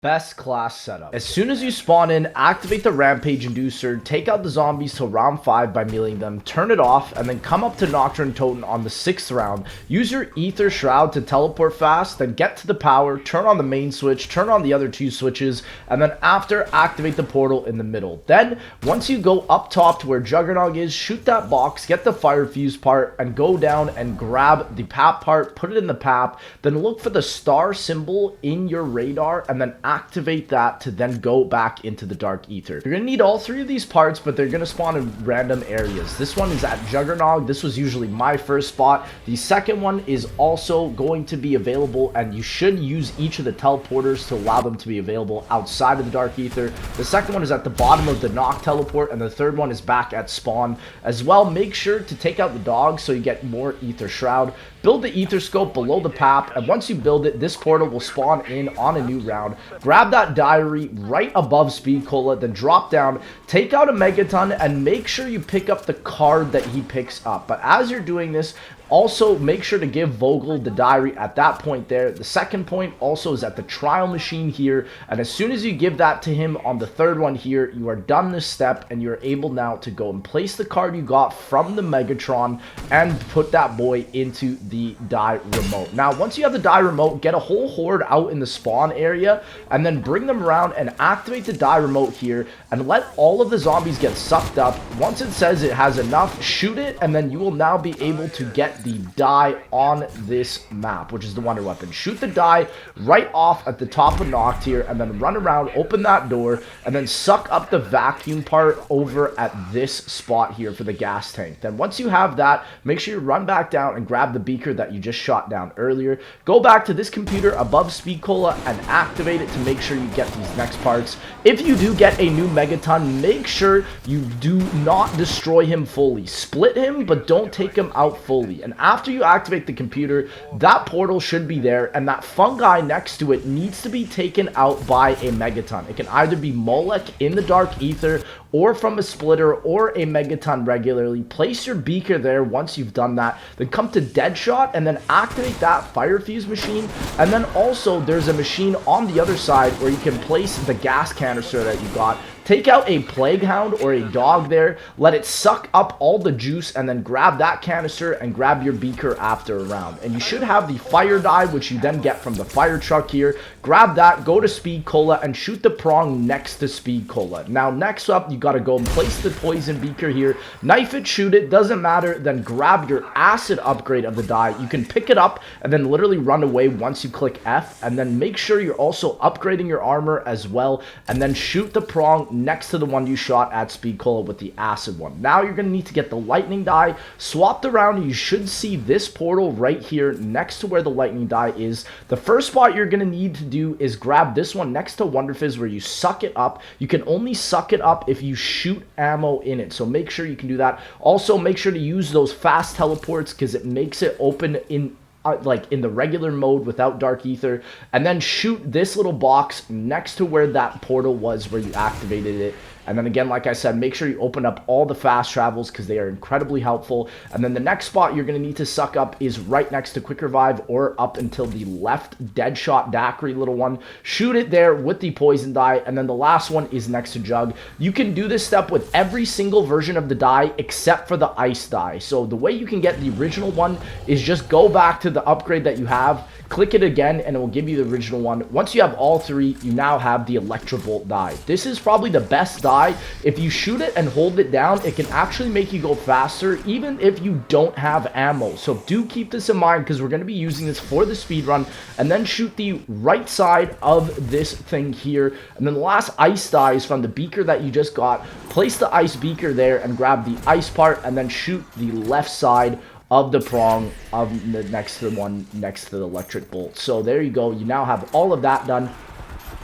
Best class setup. As soon as you spawn in, activate the Rampage Inducer, take out the zombies till round 5 by mealing them, turn it off, and then come up to Nocturne Totem on the 6th round. Use your Aether Shroud to teleport fast, then get to the power, turn on the main switch, turn on the other 2 switches, and then after, activate the portal in the middle. Then, once you go up top to where Juggernog is, shoot that box, get the Fire Fuse part, and go down and grab the PAP part, put it in the PAP, then look for the star symbol in your radar, and then activate that to then go back into the Dark Aether. You're going to need all 3 of these parts, but they're going to spawn in random areas. This one is at Juggernog. This was usually my first spot. The second one is also going to be available, and you should use each of the teleporters to allow them to be available outside of the Dark Aether. The second one is at the bottom of the Nock teleport, and the third one is back at spawn. As well, make sure to take out the dog so you get more Aether Shroud. Build the Aetherscope below the PAP, and once you build it, this portal will spawn in on a new round. Grab that diary right above Speed Cola, then drop down, take out a Megaton, and make sure you pick up the card that he picks up. But as you're doing this, also make sure to give Vogel the diary at that point there. The second point also is at the trial machine here, and as soon as you give that to him on the third one here, you are done this step, and you're able now to go and place the card you got from the Megatron and put that boy into the die remote. Now, once you have the die remote, get a whole horde out in the spawn area, and then bring them around and activate the die remote here, and let all of the zombies get sucked up. Once it says it has enough, shoot it, and then you will now be able to get the die on this map, which is the wonder weapon. Shoot the die right off at the top of Noct here, and then run around, open that door, and then suck up the vacuum part over at this spot here for the gas tank. Then once you have that, make sure you run back down and grab the beaker that you just shot down earlier. Go back to this computer above Speed Cola and activate it to make sure you get these next parts. If you do get a new Megaton, make sure you do not destroy him fully. Split him, but don't take him out fully. And after you activate the computer, that portal should be there, and that fungi next to it needs to be taken out by a Megaton. It can either be Molech in the Dark Aether, or from a splitter, or a Megaton regularly. Place your beaker there once you've done that. Then come to Deadshot, and then activate that Fire Fuse machine. And then also, there's a machine on the other side where you can place the gas canister that you got. Take out a Plague Hound or a dog there, let it suck up all the juice, and then grab that canister and grab your beaker after a round. And you should have the fire die, which you then get from the fire truck here. Grab that, go to Speed Cola, and shoot the prong next to Speed Cola. Now, next up, you gotta go and place the poison beaker here. Knife it, shoot it, doesn't matter. Then grab your acid upgrade of the die. You can pick it up and then literally run away once you click F. And then make sure you're also upgrading your armor as well. And then shoot the prong next to the one you shot at Speed Cola with the acid one. Now you're going to need to get the lightning die swapped around. You should see this portal right here next to where the lightning die is. The first spot you're going to need to do is grab this one next to Wonder Fizz where you suck it up. You can only suck it up if you shoot ammo in it, so make sure you can do that. Also, make sure to use those fast teleports because it makes it open in like in the regular mode without Dark Aether. And then shoot this little box next to where that portal was where you activated it. And then again, like I said, make sure you open up all the fast travels because they are incredibly helpful. And then the next spot you're going to need to suck up is right next to Quick Revive or up until the left Deadshot Daiquiri little one. Shoot it there with the poison die. And then the last one is next to Jug. You can do this step with every single version of the die except for the ice die. So the way you can get the original one is just go back to the upgrade that you have, click it again, and it will give you the original one. Once you have all 3, you now have the Electrovolt die. This is probably the best die. If you shoot it and hold it down, it can actually make you go faster, even if you don't have ammo. So do keep this in mind because we're going to be using this for the speed run. And then shoot the right side of this thing here. And then the last ice die is from the beaker that you just got. Place the ice beaker there and grab the ice part, and then shoot the left side of the prong of the next to the one next to the electric bolt. So there you go. You now have all of that done.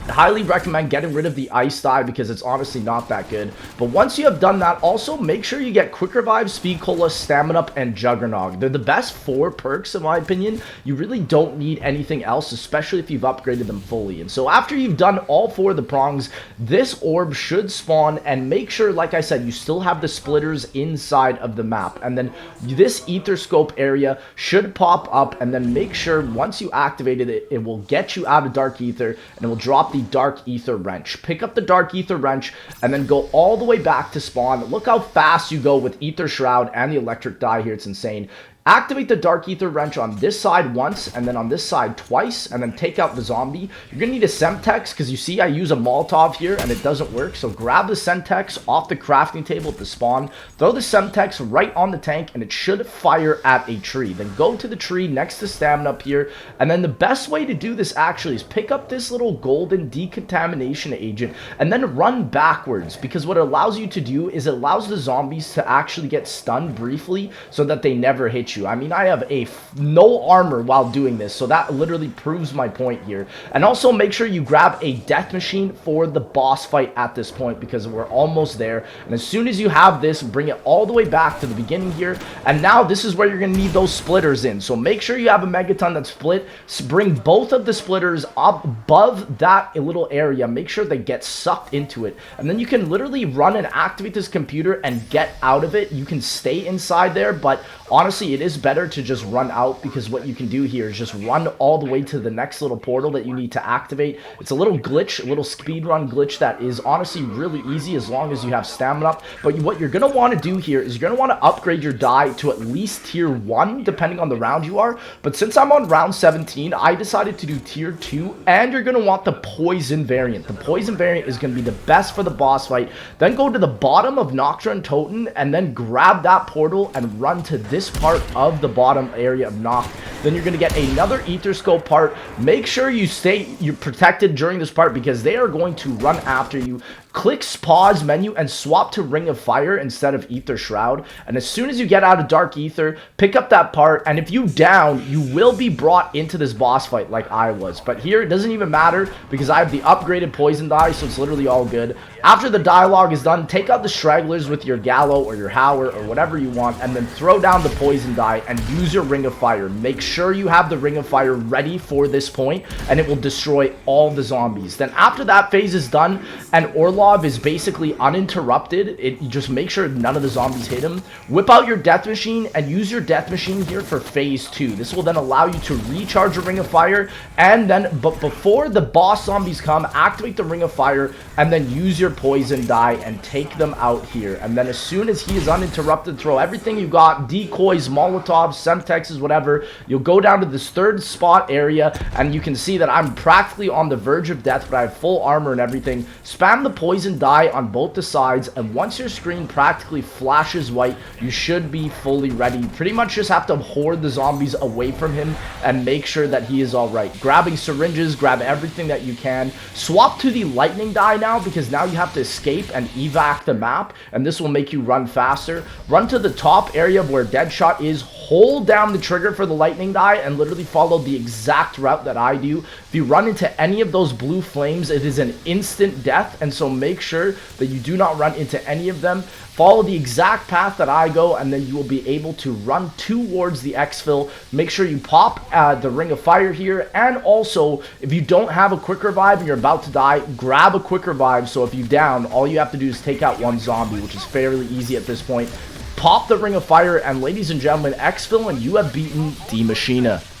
I highly recommend getting rid of the ice die because it's honestly not that good. But once you have done that, also make sure you get Quick Revive, Speed Cola, Stamina Up, and Juggernog. They're the best 4 perks in my opinion. You really don't need anything else, especially if you've upgraded them fully. And so after you've done all 4 of the prongs, this orb should spawn, and make sure, like I said, you still have the splitters inside of the map. And then this Aetherscope area should pop up, and then make sure once you activated it, it will get you out of Dark Aether, and it will drop the the Dark Aether Wrench. Pick up the Dark Aether Wrench and then go all the way back to spawn. Look how fast you go with Aether Shroud and the Electric Die here. It's insane. Activate the Dark Aether Wrench on this side once, and then on this side twice, and then take out the zombie. You're going to need a Semtex, because you see I use a Molotov here, and it doesn't work. So grab the Semtex off the crafting table at the spawn, throw the Semtex right on the tank, and it should fire at a tree. Then go to the tree next to Stamina up here, and then the best way to do this actually is pick up this little golden decontamination agent, and then run backwards, because what it allows you to do is it allows the zombies to actually get stunned briefly, so that they never hit you. I mean, I have no armor while doing this, so that literally proves my point here. And also make sure you grab a death machine for the boss fight at this point, because we're almost there. And as soon as you have this, bring it all the way back to the beginning here. And now this is where you're going to need those splitters in. So make sure you have a megaton that's split. Bring both of the splitters up above that little area. Make sure they get sucked into it. And then you can literally run and activate this computer and get out of it. You can stay inside there, but honestly, it is better to just run out, because what you can do here is just run all the way to the next little portal that you need to activate. It's a little glitch, a little speed run glitch that is honestly really easy as long as you have stamina up. But what you're going to want to do here is you're going to want to upgrade your die to at least tier 1, depending on the round you are. But since I'm on round 17, I decided to do tier 2, and you're going to want the poison variant. The poison variant is going to be the best for the boss fight. Then go to the bottom of Nocturne Totem, and then grab that portal and run to this part of the bottom area of Noct. Then you're going to get another Aetherscope part. Make sure you're protected during this part, because they are going to run after you. Click pause menu and swap to Ring of Fire instead of Aether Shroud. And as soon as you get out of Dark Aether, pick up that part, and if you down, you will be brought into this boss fight like I was. But here, it doesn't even matter, because I have the upgraded poison die, so it's literally all good. After the dialogue is done, take out the stragglers with your Gallo or your Howler or whatever you want, and then throw down the poison die and use your Ring of Fire. Make sure you have the Ring of Fire ready for this point, and it will destroy all the zombies. Then after that phase is done, and Orlov is basically uninterrupted, you just make sure none of the zombies hit him. Whip out your death machine and use your death machine here for phase 2. This will then allow you to recharge your Ring of Fire, and then, but before the boss zombies come, activate the Ring of Fire, and then use your poison die and take them out here. And then as soon as he is uninterrupted, throw everything you got, decoys, Molotovs, Semtexes, whatever. You'll go down to this third spot area, and you can see that I'm practically on the verge of death, but I have full armor and everything. Spam the poison die on both the sides, and once your screen practically flashes white, you should be fully ready. Pretty much just have to hoard the zombies away from him and make sure that he is alright. Grabbing syringes, grab everything that you can. Swap to the lightning die now, because now you have to escape and evac the map, and this will make you run faster. Run to the top area where Deadshot is, hold down the trigger for the lightning die, and literally follow the exact route that I do. If you run into any of those blue flames, it is an instant death, and so make sure that you do not run into any of them. Follow the exact path that I go, and then you will be able to run towards the exfil. Make sure you pop the Ring of Fire here, and also, if you don't have a quick revive and you're about to die, grab a quick revive, so if you down, all you have to do is take out one zombie, which is fairly easy at this point. Pop the Ring of Fire, and ladies and gentlemen, exfil, and you have beaten the Maschine.